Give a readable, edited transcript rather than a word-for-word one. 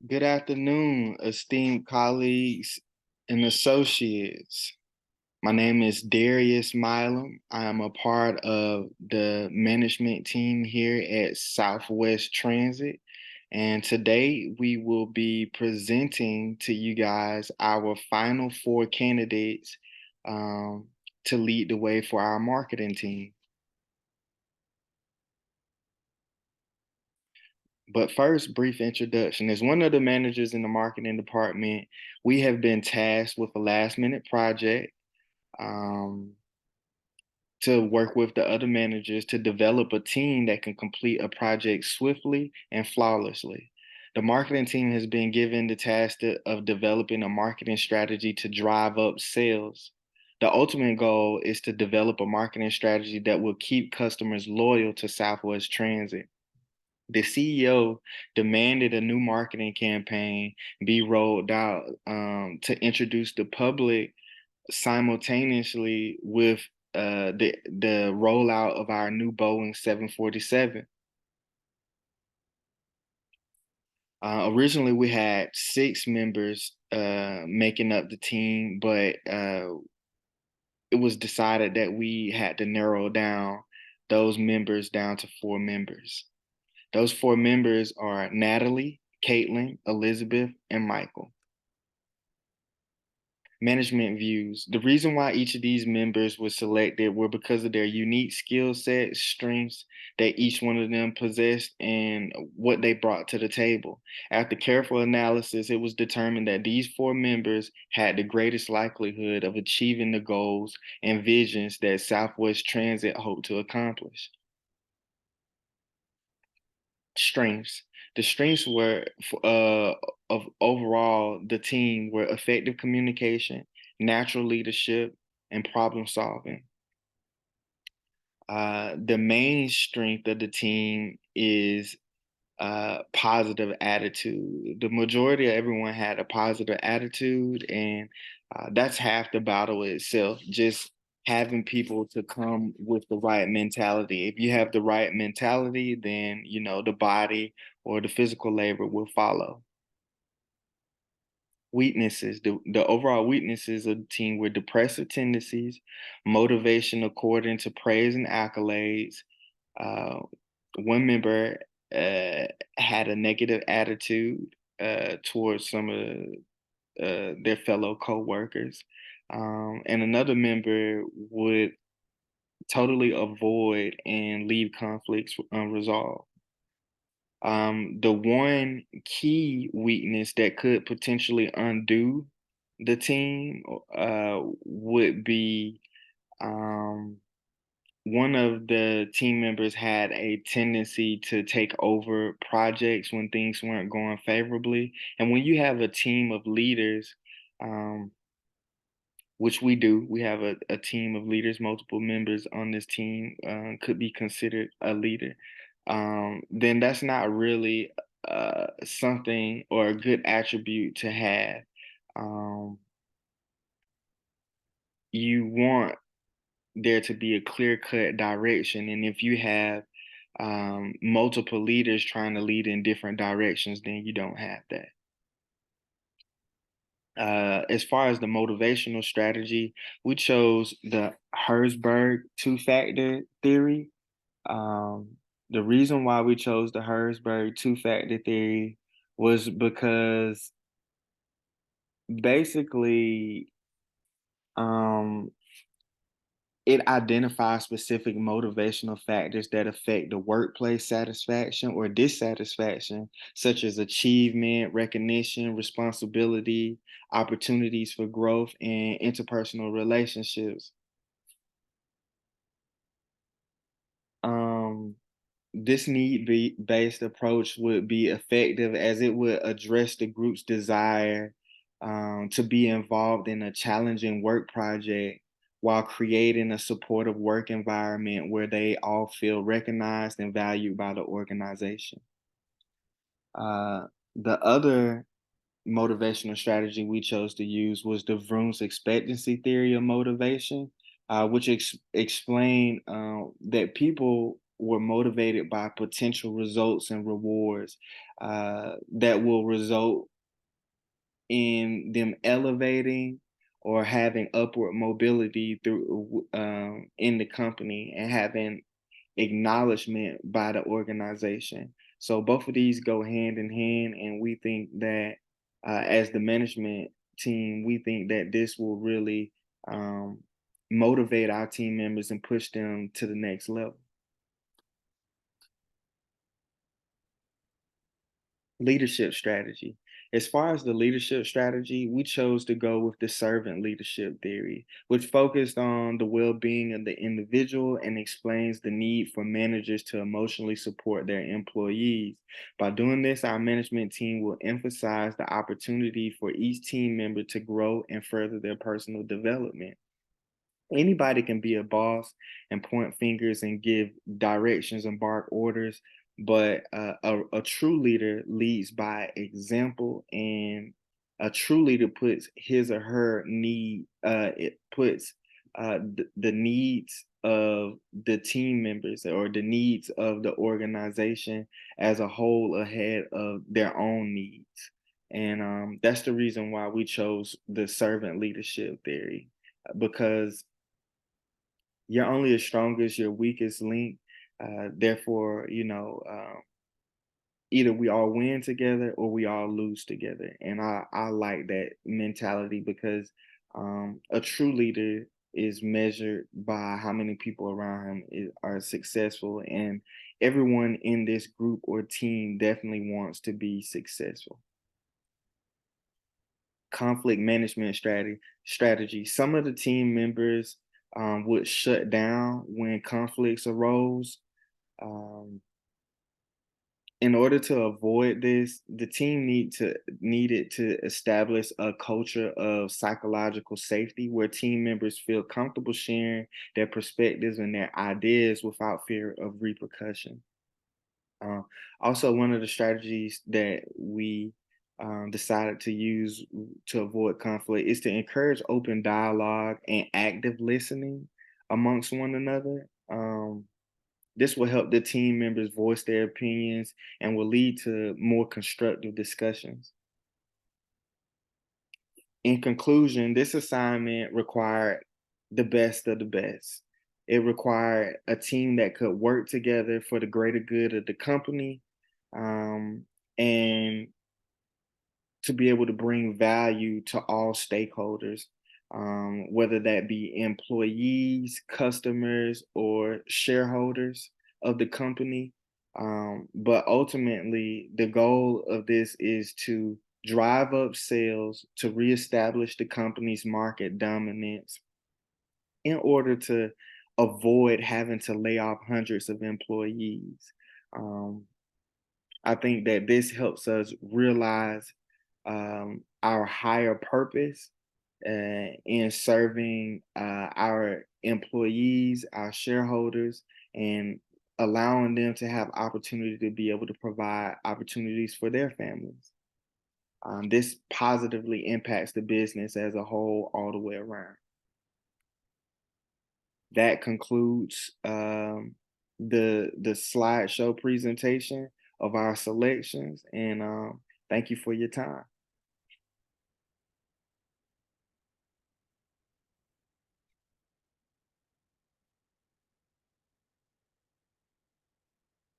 Good afternoon, esteemed colleagues and associates. My name is Darius Milam. I am a part of the management team here at SouthWest Transit. And today we will be presenting to you guys our final four candidates um, to lead the way for our marketing team. But first, brief introduction. As one of the managers in the marketing department, we have been tasked with a last minute project um, to work with the other managers to develop a team that can complete a project swiftly and flawlessly. The marketing team has been given the task of developing a marketing strategy to drive up sales. The ultimate goal is to develop a marketing strategy that will keep customers loyal to Southwest Transit. The CEO demanded a new marketing campaign be rolled out to introduce the public simultaneously with the rollout of our new Boeing 747. Originally, we had six members making up the team, but it was decided that we had to narrow down those members down to four members. Those four members are Natalie, Caitlin, Elizabeth, and Michael. Management views. The reason why each of these members was selected were because of their unique skill sets, strengths that each one of them possessed, and what they brought to the table. After careful analysis, it was determined that these four members had the greatest likelihood of achieving the goals and visions that Southwest Transit hoped to accomplish. Strengths. The strengths were of overall the team were effective communication, natural leadership, and problem solving. The main strength of the team is positive attitude. The majority of everyone had a positive attitude, and that's half the battle itself. Just having people to come with the right mentality. If you have the right mentality, then the body or the physical labor will follow. Weaknesses. The overall weaknesses of the team were depressive tendencies, motivation according to praise and accolades. Uh, One member had a negative attitude towards some of their fellow coworkers, and another member would totally avoid and leave conflicts unresolved. The one key weakness that could potentially undo the team would be um, one of the team members had a tendency to take over projects when things weren't going favorably. And when you have a team of leaders, um, which we do, we have a team of leaders, multiple members on this team could be considered a leader. Then that's not really something or a good attribute to have. Um, you want there to be a clear cut direction. And if you have multiple leaders trying to lead in different directions, then you don't have that. As far as the motivational strategy, we chose the Herzberg two-factor theory. Um, the reason why we chose the Herzberg two-factor theory was because basically um, it identifies specific motivational factors that affect the workplace satisfaction or dissatisfaction, such as achievement, recognition, responsibility, opportunities for growth, and interpersonal relationships. Um, this need-based approach would be effective as it would address the group's desire to be involved in a challenging work project while creating a supportive work environment where they all feel recognized and valued by the organization. Uh, the other motivational strategy we chose to use was the Vroom's expectancy theory of motivation, which explained that people were motivated by potential results and rewards that will result in them elevating or having upward mobility through in the company and having acknowledgement by the organization. So both of these go hand in hand, and we think that as the management team, we think that this will really um, motivate our team members and push them to the next level. Leadership strategy. As far as the leadership strategy, we chose to go with the servant leadership theory, which focused on the well being of the individual and explains the need for managers to emotionally support their employees. By doing this, our management team will emphasize the opportunity for each team member to grow and further their personal development. Anybody can be a boss and point fingers and give directions and bark orders, but a true leader leads by example, and a true leader puts his or her need, it puts the needs of the team members or the needs of the organization as a whole ahead of their own needs. And that's the reason why we chose the servant leadership theory, because you're only as strong as your weakest link. Therefore, either we all win together or we all lose together. And I like that mentality because a true leader is measured by how many people around him are successful. And everyone in this group or team definitely wants to be successful. Conflict management strategy. Some of the team members would shut down when conflicts arose. Um, in order to avoid this, the team needed to establish a culture of psychological safety where team members feel comfortable sharing their perspectives and their ideas without fear of repercussion. Uh, Also, one of the strategies that we decided to use to avoid conflict is to encourage open dialogue and active listening amongst one another. This will help the team members voice their opinions and will lead to more constructive discussions. In conclusion, this assignment required the best of the best. It required a team that could work together for the greater good of the company, um, and to be able to bring value to all stakeholders, whether that be employees, customers, or shareholders of the company. But ultimately, the goal of this is to drive up sales, to reestablish the company's market dominance in order to avoid having to lay off hundreds of employees. Um, I think that this helps us realize our higher purpose in serving our employees, our shareholders, and allowing them to have opportunity to be able to provide opportunities for their families. This positively impacts the business as a whole, all the way around. That concludes the slideshow presentation of our selections, and thank you for your time.